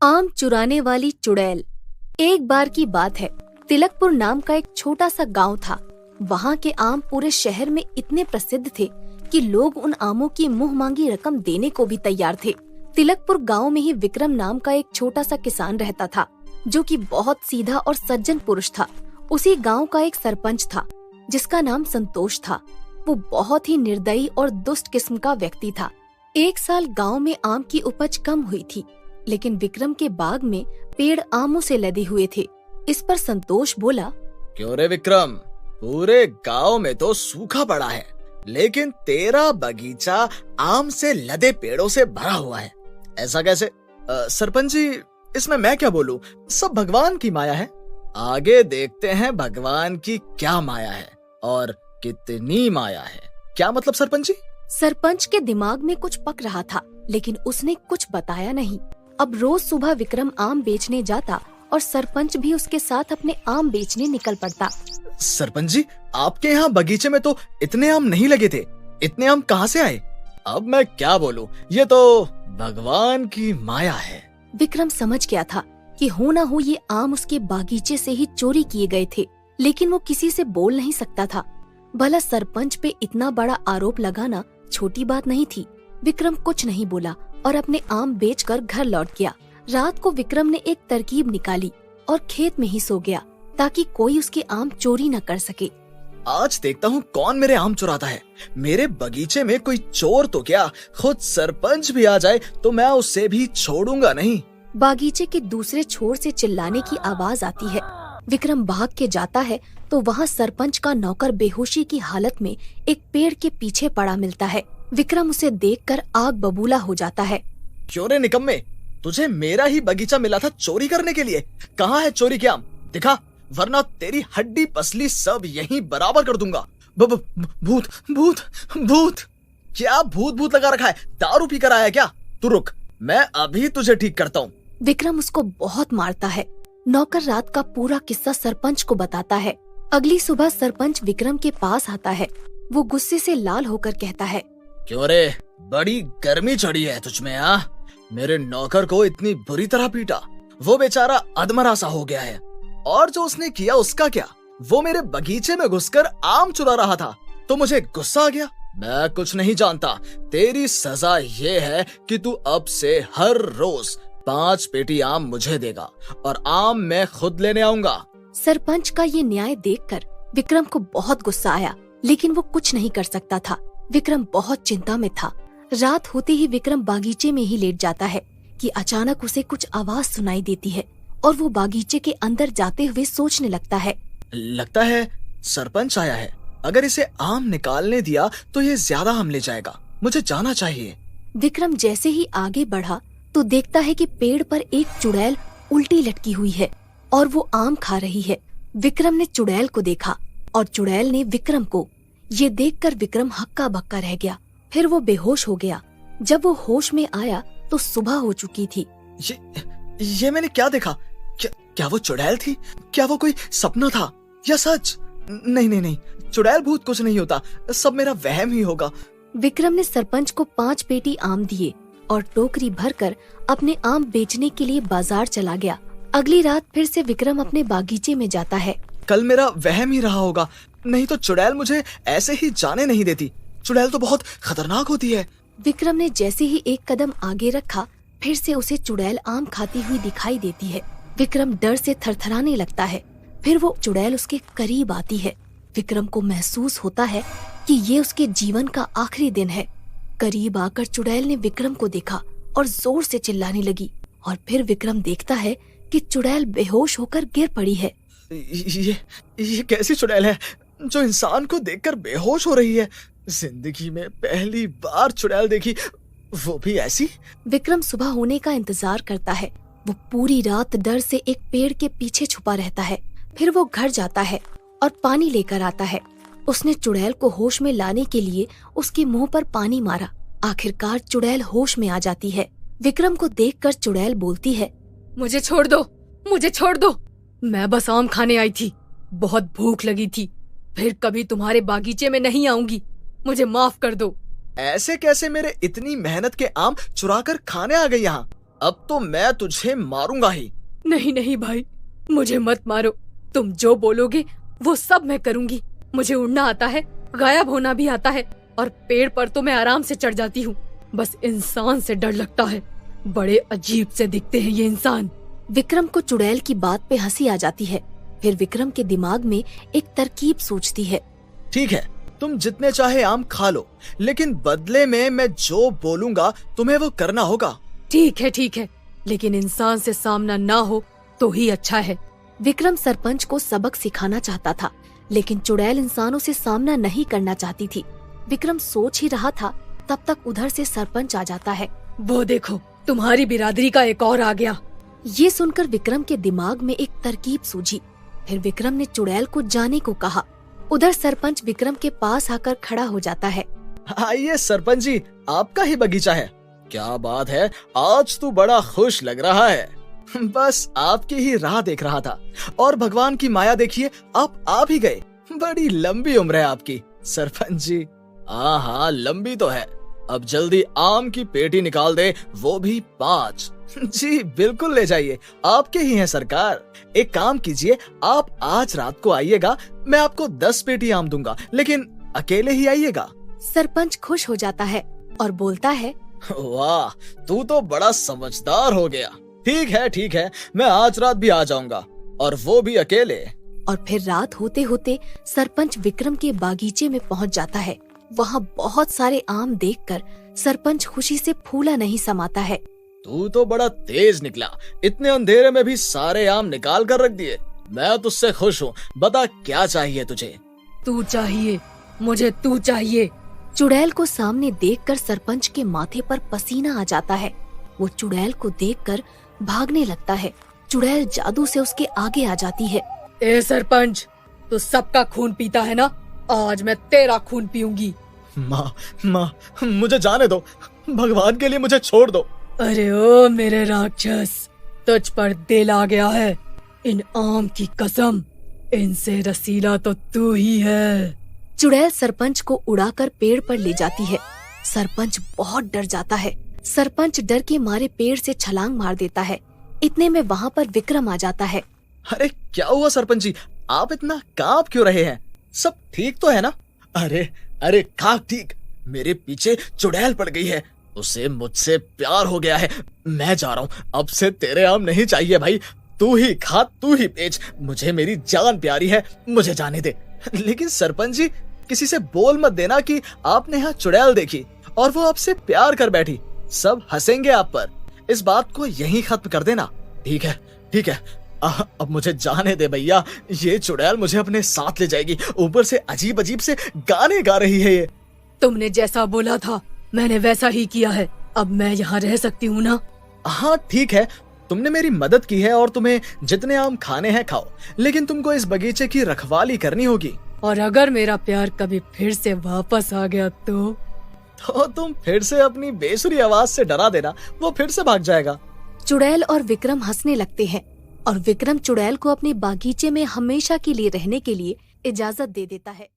आम चुराने वाली चुड़ैल। एक बार की बात है, तिलकपुर नाम का एक छोटा सा गांव था। वहाँ के आम पूरे शहर में इतने प्रसिद्ध थे कि लोग उन आमों की मुंह मांगी रकम देने को भी तैयार थे। तिलकपुर गांव में ही विक्रम नाम का एक छोटा सा किसान रहता था, जो कि बहुत सीधा और सज्जन पुरुष था। उसी गांव का एक सरपंच था, जिसका नाम संतोष था। वो बहुत ही निर्दयी और दुष्ट किस्म का व्यक्ति था। एक साल गांव में आम की उपज कम हुई थी, लेकिन विक्रम के बाग में पेड़ आमों से लदे हुए थे। इस पर संतोष बोला, क्यों रे विक्रम, पूरे गांव में तो सूखा पड़ा है, लेकिन तेरा बगीचा आम से लदे पेड़ों से भरा हुआ है, ऐसा कैसे? सरपंच जी, इसमें मैं क्या बोलूं, सब भगवान की माया है। आगे देखते हैं भगवान की क्या माया है और कितनी माया है। क्या मतलब सरपंच जी? सरपंच के दिमाग में कुछ पक रहा था, लेकिन उसने कुछ बताया नहीं। अब रोज सुबह विक्रम आम बेचने जाता और सरपंच भी उसके साथ अपने आम बेचने निकल पड़ता। सरपंच जी, आपके यहाँ बगीचे में तो इतने आम नहीं लगे थे, इतने आम कहाँ से आए? अब मैं क्या बोलूं, ये तो भगवान की माया है। विक्रम समझ गया था कि हो न हो ये आम उसके बागीचे से ही चोरी किए गए थे, लेकिन वो किसी से बोल नहीं सकता था। भला सरपंच पे इतना बड़ा आरोप लगाना छोटी बात नहीं थी। विक्रम कुछ नहीं बोला और अपने आम बेचकर घर लौट गया। रात को विक्रम ने एक तरकीब निकाली और खेत में ही सो गया, ताकि कोई उसके आम चोरी न कर सके। आज देखता हूँ कौन मेरे आम चुराता है। मेरे बगीचे में कोई चोर तो क्या, खुद सरपंच भी आ जाए तो मैं उसे भी छोड़ूंगा नहीं। बागीचे के दूसरे छोर से चिल्लाने की आवाज आती है। विक्रम भाग के जाता है तो वहाँ सरपंच का नौकर बेहोशी की हालत में एक पेड़ के पीछे पड़ा मिलता है। विक्रम उसे देखकर आग बबूला हो जाता है। क्यों रे निकम्मे, तुझे मेरा ही बगीचा मिला था चोरी करने के लिए? कहाँ है चोरी के आम? दिखा, वरना तेरी हड्डी पसली सब यहीं बराबर कर दूंगा। भूत भूत भूत! क्या भूत भूत लगा रखा है? दारू पी कर आया क्या? तू रुक, मैं अभी तुझे ठीक करता हूँ। विक्रम उसको बहुत मारता है। नौकर रात का पूरा किस्सा सरपंच को बताता है। अगली सुबह सरपंच विक्रम के पास आता है। वो गुस्से से लाल होकर कहता है, क्यों रे, बड़ी गर्मी चढ़ी है तुझमें? मेरे नौकर को इतनी बुरी तरह पीटा, वो बेचारा अधमरा सा हो गया है। और जो उसने किया उसका क्या? वो मेरे बगीचे में घुसकर आम चुरा रहा था, तो मुझे गुस्सा आ गया। मैं कुछ नहीं जानता, तेरी सजा ये है कि तू अब से हर रोज 5 पेटी आम मुझे देगा और आम मैं खुद लेने आऊंगा। सरपंच का ये न्याय देखकर विक्रम को बहुत गुस्सा आया, लेकिन वो कुछ नहीं कर सकता था। विक्रम बहुत चिंता में था। रात होते ही विक्रम बागीचे में ही लेट जाता है कि अचानक उसे कुछ आवाज सुनाई देती है और वो बागीचे के अंदर जाते हुए सोचने लगता है, लगता है सरपंच आया है। अगर इसे आम निकालने दिया तो ये ज्यादा आम ले जाएगा, मुझे जाना चाहिए। विक्रम जैसे ही आगे बढ़ा तो देखता है कि पेड़ पर एक चुड़ैल उल्टी लटकी हुई है और वो आम खा रही है। विक्रम ने चुड़ैल को देखा और चुड़ैल ने विक्रम को। ये देखकर विक्रम हक्का बक्का रह गया। फिर वो बेहोश हो गया। जब वो होश में आया तो सुबह हो चुकी थी। ये मैंने क्या देखा? क्या वो चुड़ैल थी? क्या वो कोई सपना था या सच? नहीं नहीं नहीं, चुड़ैल भूत कुछ नहीं होता, सब मेरा वहम ही होगा। विक्रम ने सरपंच को 5 पेटी आम दिए और टोकरी भरकर अपने आम बेचने के लिए बाजार चला गया। अगली रात फिर से विक्रम अपने बागीचे में जाता है। कल मेरा वहम ही रहा होगा, नहीं तो चुड़ैल मुझे ऐसे ही जाने नहीं देती। चुड़ैल तो बहुत खतरनाक होती है। विक्रम ने जैसे ही एक कदम आगे रखा, फिर से उसे चुड़ैल आम खाती हुई दिखाई देती है। विक्रम डर से थरथराने लगता है। फिर वो चुड़ैल उसके करीब आती है। विक्रम को महसूस होता है कि ये उसके जीवन का आखिरी दिन है। करीब आकर चुड़ैल ने विक्रम को देखा और जोर से चिल्लाने लगी। और फिर विक्रम देखता है कि चुड़ैल बेहोश होकर गिर पड़ी है। ये कैसी चुड़ैल है जो इंसान को देखकर बेहोश हो रही है? जिंदगी में पहली बार चुड़ैल देखी, वो भी ऐसी। विक्रम सुबह होने का इंतजार करता है। वो पूरी रात डर से एक पेड़ के पीछे छुपा रहता है। फिर वो घर जाता है और पानी लेकर आता है। उसने चुड़ैल को होश में लाने के लिए उसके मुंह पर पानी मारा। आखिरकार चुड़ैल होश में आ जाती है। विक्रम को देखकर चुड़ैल बोलती है, मुझे छोड़ दो, मुझे छोड़ दो। मैं बस आम खाने आई थी, बहुत भूख लगी थी। फिर कभी तुम्हारे बागीचे में नहीं आऊंगी, मुझे माफ कर दो। ऐसे कैसे मेरे इतनी मेहनत के आम चुरा कर खाने आ गई यहाँ? अब तो मैं तुझे मारूंगा ही। नहीं नहीं भाई, मुझे मत मारो। तुम जो बोलोगे वो सब मैं करूंगी। मुझे उड़ना आता है, गायब होना भी आता है, और पेड़ पर तो मैं आराम से चढ़ जाती हूँ। बस इंसान से डर लगता है, बड़े अजीब से दिखते हैं ये इंसान। विक्रम को चुड़ैल की बात पे हंसी आ जाती है। फिर विक्रम के दिमाग में एक तरकीब सूझती है। ठीक है, तुम जितने चाहे आम खा लो, लेकिन बदले में मैं जो बोलूंगा तुम्हें वो करना होगा। ठीक है, लेकिन इंसान से सामना ना हो तो ही अच्छा है। विक्रम सरपंच को सबक सिखाना चाहता था, लेकिन चुड़ैल इंसानों से सामना नहीं करना चाहती थी। विक्रम सोच ही रहा था, तब तक उधर से सरपंच आ जाता है। वो देखो, तुम्हारी बिरादरी का एक और आ गया। ये सुनकर विक्रम के दिमाग में एक तरकीब सूझी। फिर विक्रम ने चुड़ैल को जाने को कहा। उधर सरपंच विक्रम के पास आकर खड़ा हो जाता है। आइए सरपंच जी, आपका ही बगीचा है। क्या बात है, आज तू बड़ा खुश लग रहा है। बस आपकी ही राह देख रहा था, और भगवान की माया देखिए, आप आ भी गए। बड़ी लंबी उम्र है आपकी सरपंच जी। हाँ, लंबी तो है। अब जल्दी आम की पेटी निकाल दे, वो भी 5। जी बिल्कुल, ले जाइए, आपके ही हैं सरकार। एक काम कीजिए, आप आज रात को आइएगा, मैं आपको 10 पेटी आम दूंगा, लेकिन अकेले ही आइएगा। सरपंच खुश हो जाता है और बोलता है, वाह, तू तो बड़ा समझदार हो गया। ठीक है, मैं आज रात भी आ जाऊंगा, और वो भी अकेले। और फिर रात होते होते सरपंच विक्रम के बागीचे में पहुंच जाता है। वहाँ बहुत सारे आम देखकर सरपंच खुशी से फूला नहीं समाता है। तू तो बड़ा तेज निकला, इतने अंधेरे में भी सारे आम निकाल कर रख दिए। मैं तुझसे खुश हूँ। बता क्या चाहिए तुझे? तू चाहिए, मुझे तू चाहिए। चुड़ैल को सामने देखकर सरपंच के माथे पर पसीना आ जाता है। वो चुड़ैल को देखकर भागने लगता है। चुड़ैल जादू से उसके आगे आ जाती है। ए सरपंच, तू सबका खून पीता है ना? आज मैं तेरा खून पीऊंगी। माँ, मुझे जाने दो, भगवान के लिए मुझे छोड़ दो। अरे ओ मेरे राक्षस, तुझ पर दिल आ गया है। इन आम की कसम, इनसे रसीला तो तू ही है। चुड़ैल सरपंच को उड़ाकर पेड़ पर ले जाती है। सरपंच बहुत डर जाता है। सरपंच डर के मारे पेड़ से छलांग मार देता है। इतने में वहाँ पर विक्रम आ जाता है। अरे क्या हुआ सरपंच जी, आप इतना कांप क्यों रहे हैं? सब ठीक तो है ना? अरे कहाँ ठीक, मेरे पीछे चुड़ैल पड़ गई है, उसे मुझसे प्यार हो गया है। मैं जा रहा हूँ, अब से तेरे आम नहीं चाहिए भाई। तू ही खा, तू ही बेच, मुझे मेरी जान प्यारी है, मुझे जाने दे। लेकिन सरपंच जी, किसी से बोल मत देना कि आपने यहाँ चुड़ैल देखी और वो आपसे प्यार कर बैठी। सब हंसेंगे आप पर। इस बात को यहीं खत्म कर देना। ठीक है, अब मुझे जाने दे भैया। ये चुड़ैल मुझे अपने साथ ले जाएगी। ऊपर से अजीब अजीब से गाने गा रही है ये। तुमने जैसा बोला था मैंने वैसा ही किया है। अब मैं यहाँ रह सकती हूँ ना? हाँ ठीक है, तुमने मेरी मदद की है और तुम्हें जितने आम खाने हैं खाओ, लेकिन तुमको इस बगीचे की रखवाली करनी होगी। और अगर मेरा प्यार कभी फिर से वापस आ गया तो तुम फिर से अपनी बेसुरी आवाज से डरा देना, वो फिर से भाग जाएगा। चुड़ैल और विक्रम हंसने लगते हैं और विक्रम चुड़ैल को अपने बागीचे में हमेशा के लिए रहने के लिए इजाजत दे देता है।